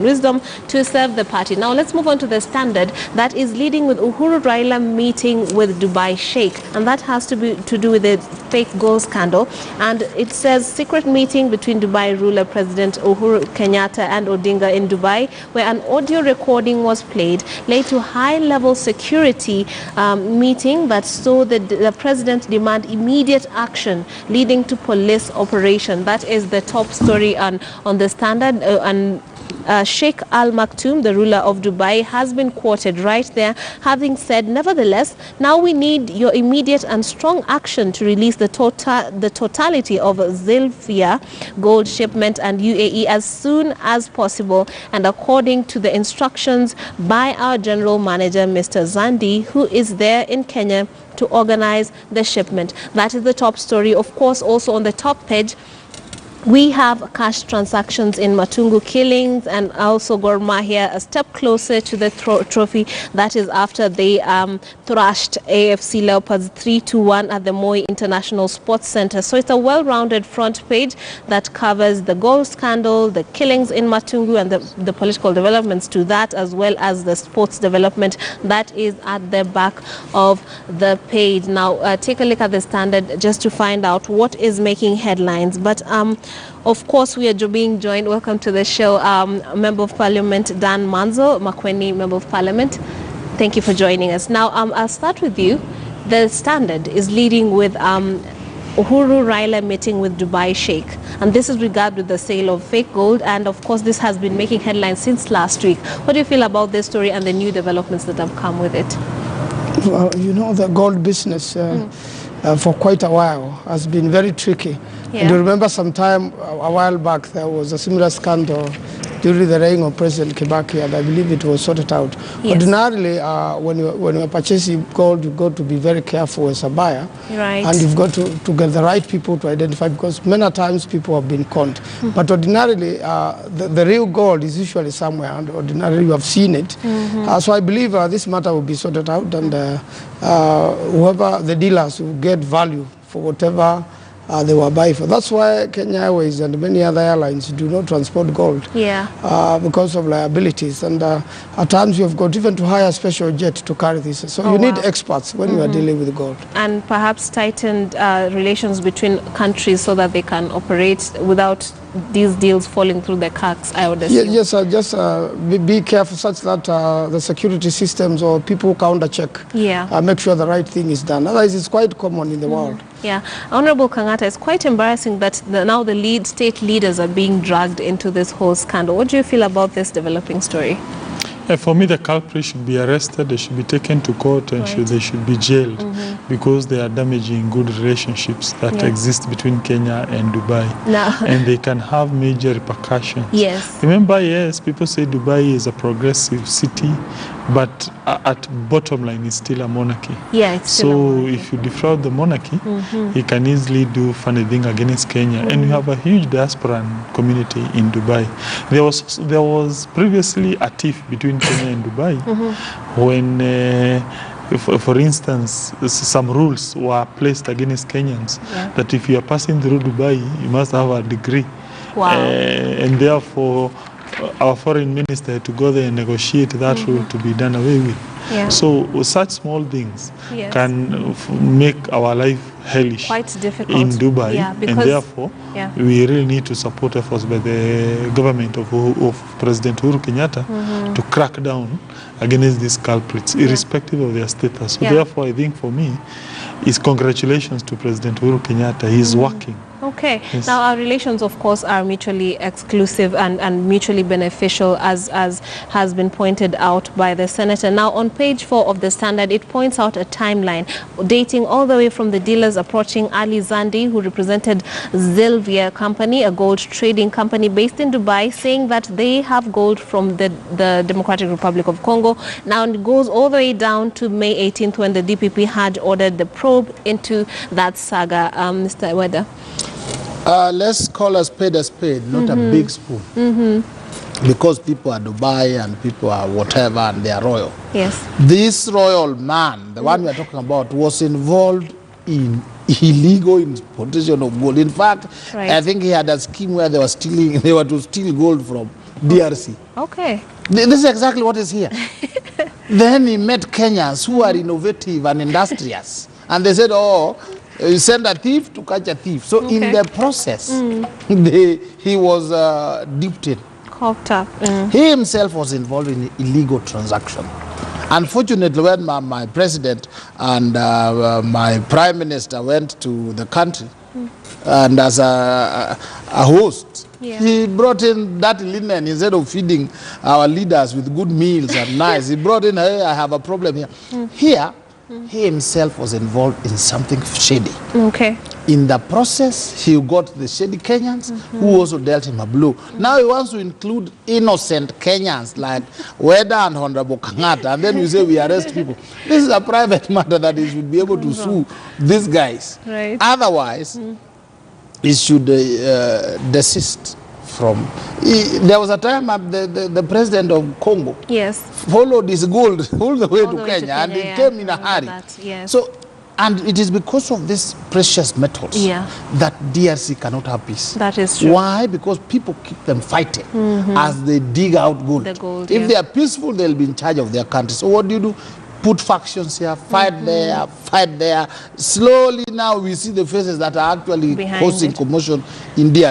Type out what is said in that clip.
wisdom to serve the party. Now let's move on to the Standard that is leading with Uhuru Raila meeting with Dubai Sheikh, and that has to do with the fake gold scandal. And it says secret meeting between Dubai ruler President Uhuru Kenyatta and Odinga in Dubai, where an audio recording was played, led to high-level security meeting that saw the president demand immediate action, leading to police operation. That is the top story on the Standard. Sheikh Al Maktoum, the ruler of Dubai, has been quoted right there, having said, nevertheless, now we need your immediate and strong action to release the totality of Zilfia gold shipment and UAE as soon as possible, and according to the instructions by our general manager, Mr. Zandi, who is there in Kenya to organize the shipment. That is the top story. Of course, also on the top page, we have cash transactions in Matungu killings, and also Gor Mahia a step closer to the trophy. That is after they thrashed AFC Leopards 3-1 at the Moi International Sports Center. So it's a well-rounded front page that covers the gold scandal, the killings in Matungu, and the political developments to that, as well as the sports development that is at the back of the page. Now take a look at the Standard just to find out what is making headlines. But of course, we are being joined. Welcome to the show, Member of Parliament Dan Manzo, Makweni Member of Parliament. Thank you for joining us. Now, I'll start with you. The Standard is leading with Uhuru Raila meeting with Dubai Sheikh, and this is regarding the sale of fake gold. And of course, this has been making headlines since last week. What do you feel about this story and the new developments that have come with it? Well, you know, the gold business for quite a while has been very tricky. Yeah. And you remember sometime a while back there was a similar scandal during the reign of President Kibaki, and I believe it was sorted out. Yes. Ordinarily, when you're purchasing gold, you've got to be very careful as a buyer. Right. And you've got to get the right people to identify, because many times people have been conned. But ordinarily, the real gold is usually somewhere, and ordinarily you have seen it. So I believe this matter will be sorted out, and whoever the dealers will get value for whatever they were buying for. That's why Kenya Airways and many other airlines do not transport gold. Yeah. Because of liabilities. And at times you have got even to hire a special jet to carry this. So you need experts when you are dealing with gold. And perhaps tightened relations between countries so that they can operate without these deals falling through the cracks, I would assume. Yes, just be careful such that the security systems or people counter check. Yeah. Make sure the right thing is done. Otherwise, it's quite common in the world. Yeah. Honorable Kangata, it's quite embarrassing that now the state leaders are being dragged into this whole scandal. What do you feel about this developing story? For me, the culprits should be arrested, they should be taken to court, and they should be jailed because they are damaging good relationships that exist between Kenya and Dubai. And they can have major repercussions. Yes. Remember, yes, people say Dubai is a progressive city, but at bottom line, it's still a monarchy. Yeah, it's still a monarchy. If you defraud the monarchy, you can easily do funny thing against Kenya. And you have a huge diaspora community in Dubai. There was previously a tiff between Kenya and Dubai when, for instance, some rules were placed against Kenyans that if you are passing through Dubai, you must have a degree. Wow. And therefore, our foreign minister had to go there and negotiate that rule to be done away with. Yeah. So such small things can make our life hellish. Quite difficult in Dubai, and therefore we really need to support efforts by the government of President Uhuru Kenyatta to crack down against these culprits, irrespective of their status. So therefore, I think for me, is congratulations to President Uhuru Kenyatta. He's working. Okay. Yes. Now, our relations, of course, are mutually exclusive and mutually beneficial, as has been pointed out by the Senator. Now, on page 4 of the Standard, it points out a timeline dating all the way from the dealers approaching Ali Zandi, who represented Zilvia Company, a gold trading company based in Dubai, saying that they have gold from the Democratic Republic of Congo. Now, it goes all the way down to May 18th when the DPP had ordered the probe into that saga. Mr. Weda. Let's call a spade, not a big spoon. Because people are Dubai and people are whatever and they are royal. Yes. This royal man, the one we are talking about, was involved in illegal importation of gold. In fact, I think he had a scheme where they were to steal gold from DRC. Okay. This is exactly what is here. Then he met Kenyans who are innovative and industrious. And they said, oh, you send a thief to catch a thief. So in the process, he was dipped in. Caught up. He himself was involved in illegal transaction. Unfortunately, when my president and my prime minister went to the country, and as a host, he brought in that linen instead of feeding our leaders with good meals and nice. He brought in, hey, I have a problem here. Here, he himself was involved in something shady. Okay. In the process, he got the shady Kenyans who also dealt him a blow. Now he wants to include innocent Kenyans like Weda and Honorable Kangata, and then you say we arrest people. This is a private matter that he should be able to sue these guys. Right. Otherwise, he should desist from. There was a time the president of Congo followed his gold all the way to Kenya, and he came in a hurry. So, and it is because of these precious metals that DRC cannot have peace. That is true. Why? Because people keep them fighting as they dig out gold. The gold, if they are peaceful, they'll be in charge of their country. So what do? Put factions here, fight there, fight there. Slowly now we see the faces that are actually causing commotion in DRC.